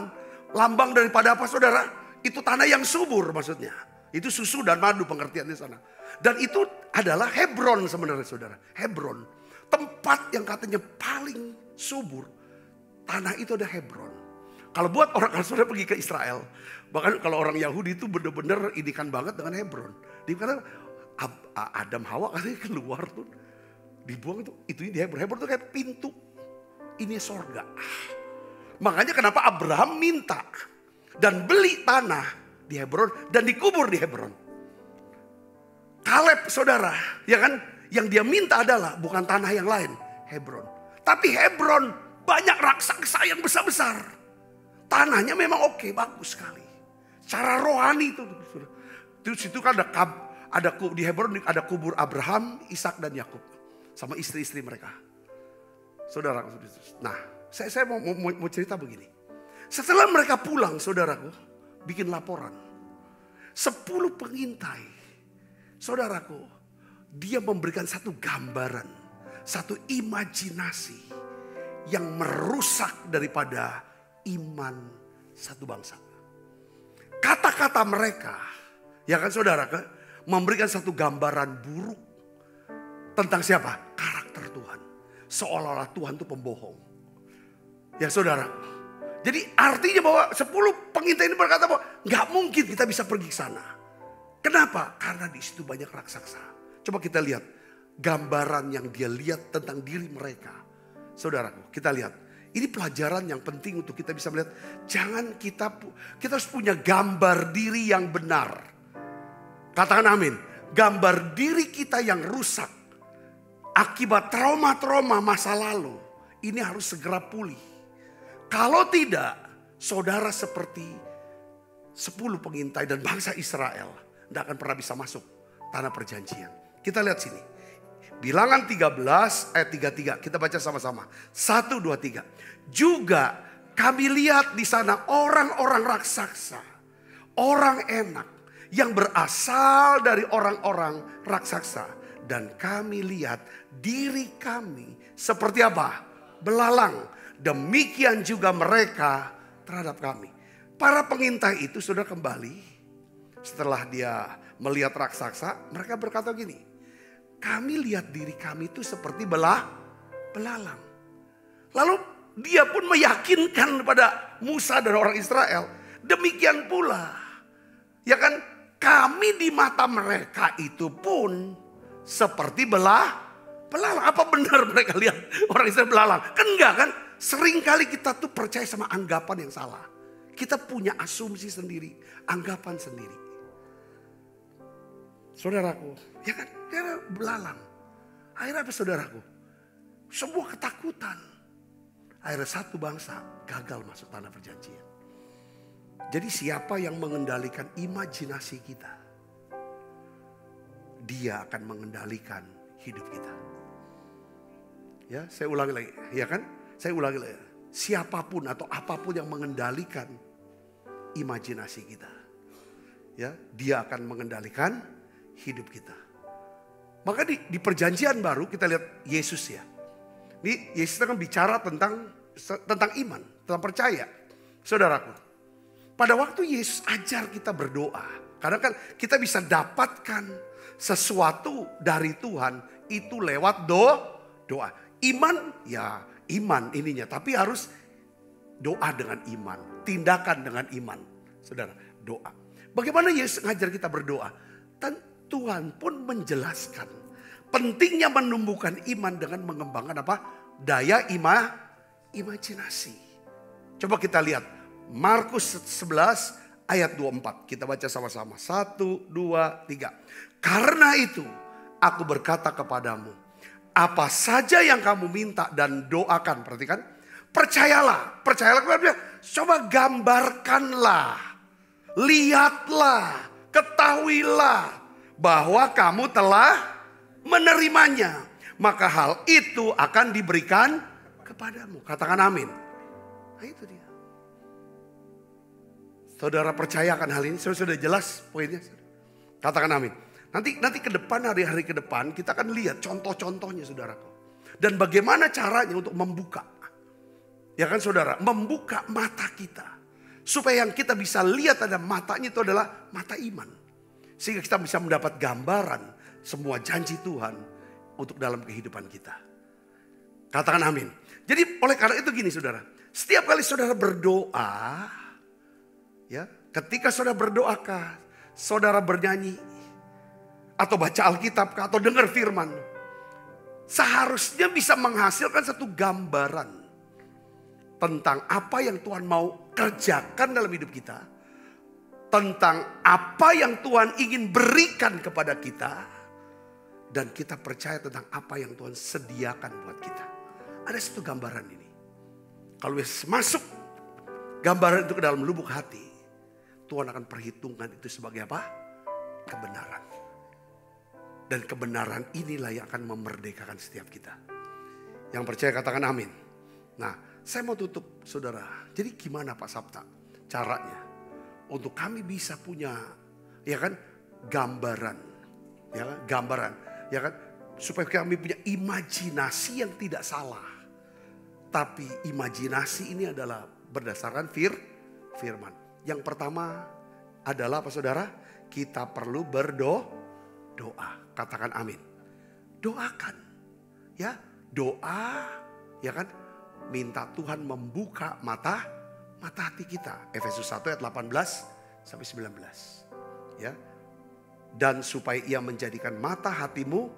Lambang daripada apa saudara? Itu tanah yang subur maksudnya. Itu susu dan madu pengertiannya sana. Dan itu adalah Hebron sebenarnya saudara. Hebron. Tempat yang katanya paling subur. Tanah itu ada Hebron. Kalau buat orang kalau saudara pergi ke Israel. Bahkan kalau orang Yahudi itu benar-benar idikan banget dengan Hebron. Karena Adam Hawa katanya keluar tuh. Dibuang tuh. Itu di Hebron. Hebron tuh kayak pintu. Ini sorga. Makanya kenapa Abraham minta dan beli tanah di Hebron dan dikubur di Hebron. Kaleb saudara, ya kan, yang dia minta adalah bukan tanah yang lain, Hebron. Tapi Hebron banyak raksasa yang besar-besar. Tanahnya memang oke, bagus sekali. Cara rohani itu. Di situ kan ada di Hebron ada kubur Abraham, Ishak dan Yakub sama istri-istri mereka. Saudara, nah saya mau cerita begini. Setelah mereka pulang saudaraku, bikin laporan. 10 pengintai, saudaraku, dia memberikan satu gambaran, satu imajinasi yang merusak daripada iman satu bangsa. Kata-kata mereka, ya kan saudara, memberikan satu gambaran buruk tentang siapa? Karakter Tuhan. Seolah-olah Tuhan itu pembohong. Ya saudara. Jadi artinya bahwa 10 pengintai ini berkata bahwa gak mungkin kita bisa pergi ke sana. Kenapa? Karena di situ banyak raksasa. Coba kita lihat gambaran yang dia lihat tentang diri mereka. Saudaraku, kita lihat. Ini pelajaran yang penting untuk kita bisa melihat. Jangan kita harus punya gambar diri yang benar. Katakan amin. gambar diri kita yang rusak akibat trauma-trauma masa lalu ini harus segera pulih. Kalau tidak, saudara seperti 10 pengintai dan bangsa Israel tidak akan pernah bisa masuk tanah perjanjian. Kita lihat sini. Bilangan 13 ayat 33. Kita baca sama-sama. 1, 2, 3. Juga kami lihat di sana orang-orang raksasa. Orang enak. Yang berasal dari orang-orang raksasa. Dan kami lihat diri kami seperti apa? Belalang. Demikian juga mereka terhadap kami. Para pengintai itu sudah kembali. Setelah dia melihat raksasa, mereka berkata gini. Kami lihat diri kami itu seperti belalang. Lalu dia pun meyakinkan kepada Musa dan orang Israel. Demikian pula. Ya kan, kami di mata mereka itu pun seperti belalang. Apa benar mereka lihat orang Israel belalang? Kan enggak kan? Seringkali kita tuh percaya sama anggapan yang salah. Kita punya asumsi sendiri, anggapan sendiri. Saudaraku, ya kan? Dia belalang. Akhirnya apa saudaraku? Sebuah ketakutan. Akhirnya satu bangsa gagal masuk tanah perjanjian. Jadi siapa yang mengendalikan imajinasi kita? Dia akan mengendalikan hidup kita. Ya, saya ulangi lagi, ya kan? Saya ulangi lagi. Siapapun atau apapun yang mengendalikan imajinasi kita, ya, dia akan mengendalikan hidup kita. Maka di perjanjian baru kita lihat Yesus ya. Ini Yesus akan bicara tentang iman, tentang percaya. Saudaraku, pada waktu Yesus ajar kita berdoa, karena kan kita bisa dapatkan sesuatu dari Tuhan itu lewat doa. Iman ya iman ininya, tapi harus doa dengan iman, tindakan dengan iman. Saudara, doa. Bagaimana Yesus ngajar kita berdoa? Tuhan pun menjelaskan pentingnya menumbuhkan iman dengan mengembangkan apa? Daya imajinasi. Coba kita lihat Markus 11 ayat 24. Kita baca sama-sama. 1, 2, 3. Karena itu aku berkata kepadamu, apa saja yang kamu minta dan doakan. Perhatikan. Percayalah kepada dia. Coba gambarkanlah. Lihatlah. Ketahuilah bahwa kamu telah menerimanya. Maka hal itu akan diberikan kepadamu. Katakan amin. Nah itu dia. Saudara percaya akan hal ini? Sudah jelas poinnya? Katakan amin. Nanti ke depan, hari-hari ke depan kita akan lihat contoh-contohnya saudaraku. Dan bagaimana caranya untuk membuka. Ya kan saudara, membuka mata kita. Supaya yang kita bisa lihat ada matanya itu adalah mata iman. Sehingga kita bisa mendapat gambaran semua janji Tuhan untuk dalam kehidupan kita. Katakan amin. Jadi oleh karena itu gini saudara. Setiap kali saudara berdoa, ya, ketika saudara berdoakah, saudara bernyanyi, atau baca Alkitab, atau dengar firman, seharusnya bisa menghasilkan satu gambaran tentang apa yang Tuhan mau kerjakan dalam hidup kita, tentang apa yang Tuhan ingin berikan kepada kita, dan kita percaya tentang apa yang Tuhan sediakan buat kita. Ada satu gambaran ini. Kalau masuk gambaran itu ke dalam lubuk hati, Tuhan akan perhitungkan itu sebagai apa? Kebenaran. Dan kebenaran inilah yang akan memerdekakan setiap kita. Yang percaya katakan amin. Nah, saya mau tutup saudara. Jadi gimana Pak Sabta caranya untuk kami bisa punya, ya kan, gambaran, ya kan, gambaran, ya kan, supaya kami punya imajinasi yang tidak salah. Tapi imajinasi ini adalah berdasarkan firman. Yang pertama adalah apa saudara? Kita perlu berdoa. Katakan amin. Doakan. Ya, doa, ya kan? Minta Tuhan membuka mata hati kita. Efesus 1 ayat 18 sampai 19. Ya. Dan supaya ia menjadikan mata hatimu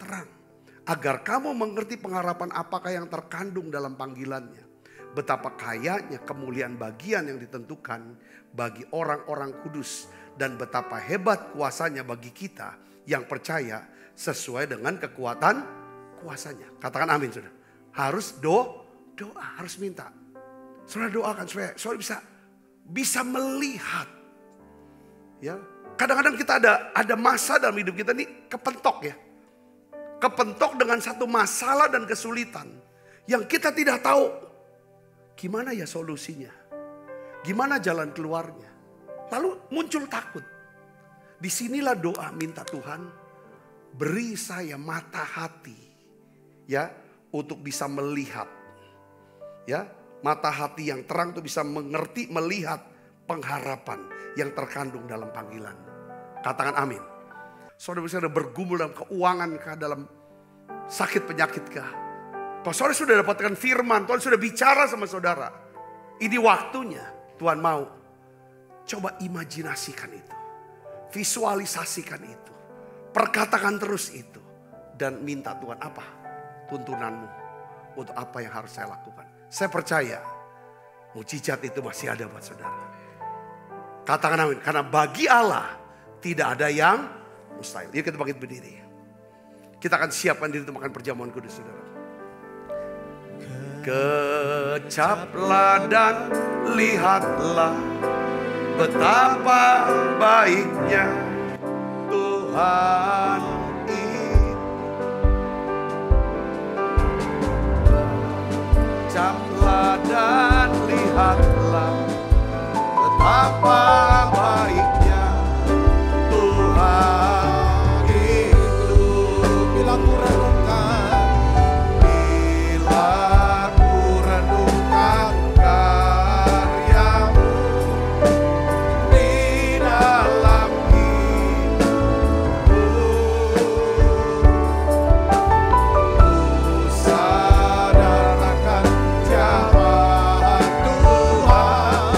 terang. Agar kamu mengerti pengharapan apakah yang terkandung dalam panggilannya. Betapa kayanya kemuliaan bagian yang ditentukan bagi orang-orang kudus. Dan betapa hebat kuasanya bagi kita yang percaya sesuai dengan kekuatan kuasanya. Katakan amin saudara. Harus doa, harus minta. Saudara doakan supaya saudara bisa melihat. Ya, kadang-kadang kita ada masa dalam hidup kita ini kepentok ya. Kepentok dengan satu masalah dan kesulitan yang kita tidak tahu gimana ya solusinya. Gimana jalan keluarnya. Lalu muncul takut. Disinilah doa minta Tuhan beri saya mata hati ya untuk bisa melihat. Ya, mata hati yang terang untuk bisa mengerti, melihat pengharapan yang terkandung dalam panggilan. Katakan amin. Saudara-saudara bergumul dalam keuangan kah, dalam sakit penyakit kah? Kalau saudara sudah dapatkan firman, Tuhan sudah bicara sama saudara. Ini waktunya Tuhan mau. Coba imajinasikan itu. Visualisasikan itu. Perkatakan terus itu. Dan minta Tuhan apa? Tuntunanmu. Untuk apa yang harus saya lakukan. Saya percaya mujizat itu masih ada buat saudara. Katakan amin. Karena bagi Allah tidak ada yang mustahil. Yuk kita bangkit berdiri. Kita akan siapkan diri untuk makan perjamuan kudus saudara. Kecaplah dan lihatlah betapa baiknya Tuhan itu. Kecaplah dan lihatlah betapa baiknya Tuhan itu. Bila ku renungkan karyamu di dalam hidupku, ku sadar akan jamahan Tuhan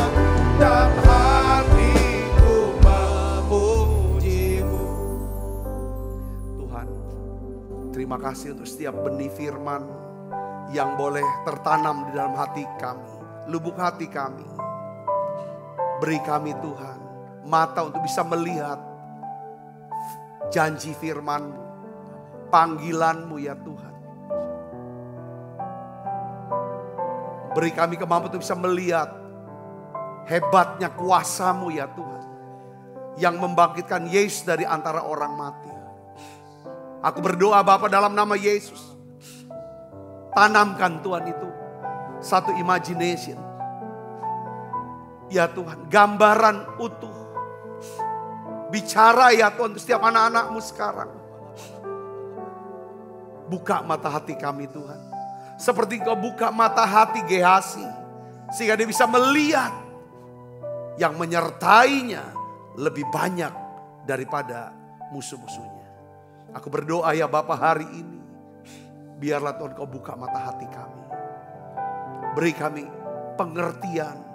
dan hatiku memujimu. Tuhan, terima kasih untuk setiap benih firman yang boleh tertanam di dalam hati kami, lubuk hati kami. Beri kami Tuhan mata untuk bisa melihat janji firman-Mu, panggilan-Mu ya Tuhan. Beri kami kemampuan untuk bisa melihat hebatnya kuasa-Mu ya Tuhan, yang membangkitkan Yesus dari antara orang mati. Aku berdoa Bapa dalam nama Yesus, tanamkan Tuhan itu satu imagination. Ya Tuhan, gambaran utuh. Bicara ya Tuhan untuk setiap anak-anak-Mu sekarang. Buka mata hati kami Tuhan. Seperti Kau buka mata hati Gehazi. Sehingga dia bisa melihat yang menyertainya lebih banyak daripada musuh-musuhnya. Aku berdoa ya Bapa hari ini. Biarlah Tuhan Kau buka mata hati kami. Beri kami pengertian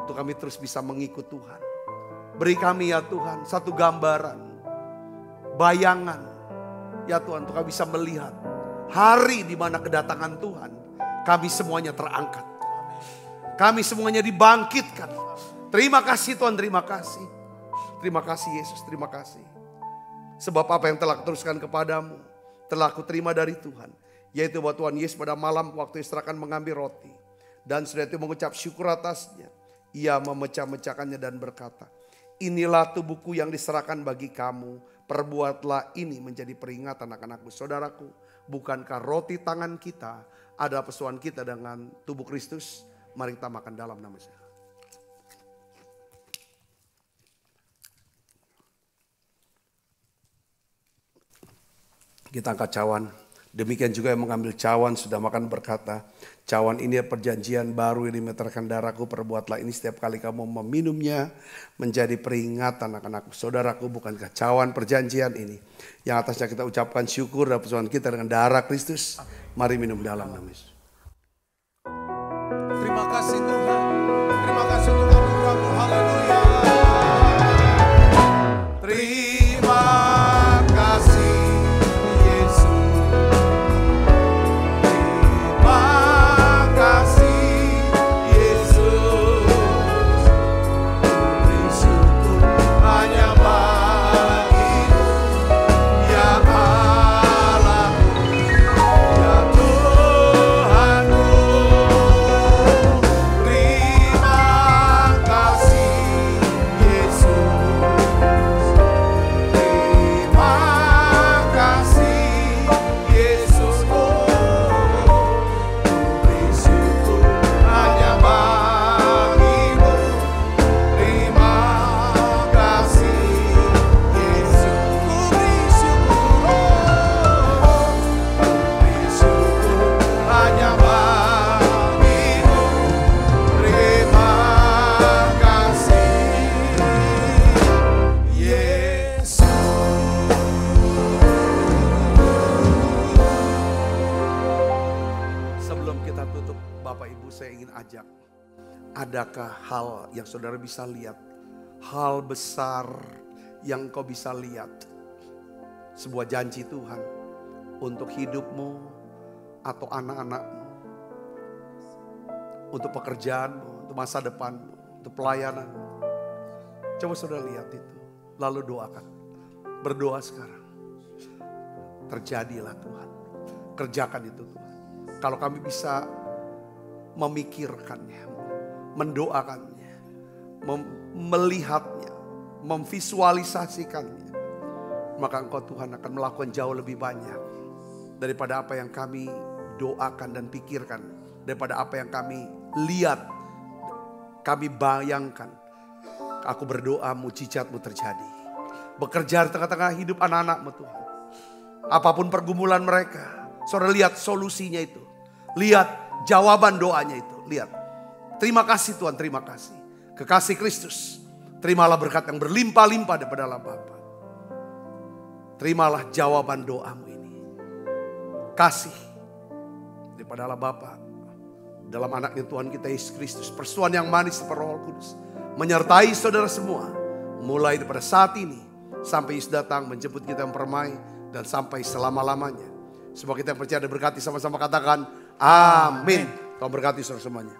untuk kami terus bisa mengikut Tuhan. Beri kami ya Tuhan satu gambaran, bayangan ya Tuhan untuk kami bisa melihat hari di mana kedatangan Tuhan. Kami semuanya terangkat. Kami semuanya dibangkitkan. Terima kasih Tuhan, terima kasih. Terima kasih Yesus, terima kasih. Sebab apa yang telah kuteruskan kepadamu telah aku terima dari Tuhan. Yaitu bahwa Tuhan Yesus pada malam waktu istirahat mengambil roti. Dan sudah itu mengucap syukur atasnya. Ia memecah-mecahkannya dan berkata, inilah tubuhku yang diserahkan bagi kamu. Perbuatlah ini menjadi peringatan anak-anakku. Saudaraku, bukankah roti tangan kita adalah persoalan kita dengan tubuh Kristus? Mari kita makan dalam nama Yesus. Kita angkat cawan. Demikian juga yang mengambil cawan sudah makan berkata, cawan ini perjanjian baru yang dimeterkan darahku, perbuatlah ini setiap kali kamu meminumnya menjadi peringatan anak-anakku. Saudaraku, bukankah cawan perjanjian ini yang atasnya kita ucapkan syukur dan persoalan kita dengan darah Kristus? Mari minum dalam nama Yesus. Terima kasih Tuhan. Terima kasih untuk anugerah-Mu. Haleluya. Terima kasih Yesus. Terima kasih Yesus. Beri syukur hanya bagi-Mu. kita tutup, Bapak Ibu saya ingin ajak. Adakah hal yang saudara bisa lihat? Hal besar yang kau bisa lihat. Sebuah janji Tuhan untuk hidupmu atau anak-anakmu. Untuk pekerjaanmu, untuk masa depanmu, untuk pelayananmu. Coba saudara lihat itu. Lalu doakan. Berdoa sekarang. Terjadilah Tuhan. Kerjakan itu Tuhan. Kalau kami bisa memikirkannya, mendoakannya, melihatnya, memvisualisasikannya, maka Engkau Tuhan akan melakukan jauh lebih banyak daripada apa yang kami doakan dan pikirkan, daripada apa yang kami lihat, kami bayangkan. Aku berdoa mujizat-Mu terjadi. Bekerja di tengah-tengah hidup anak-anak-Mu Tuhan. Apapun pergumulan mereka, saudara lihat solusinya itu. Lihat jawaban doanya itu. Lihat. Terima kasih Tuhan, terima kasih. Kekasih Kristus, terimalah berkat yang berlimpah-limpah daripada Allah Bapa. Terimalah jawaban doamu ini. Kasih daripada Allah Bapa dalam anaknya Tuhan kita Yesus Kristus. Persetujuan yang manis daripada Roh Kudus menyertai saudara semua. Mulai daripada saat ini sampai Yesus datang menjemput kita yang permai dan sampai selama-lamanya. Semua kita yang percaya dan berkati sama-sama katakan amin. Tuhan berkati saudara semuanya.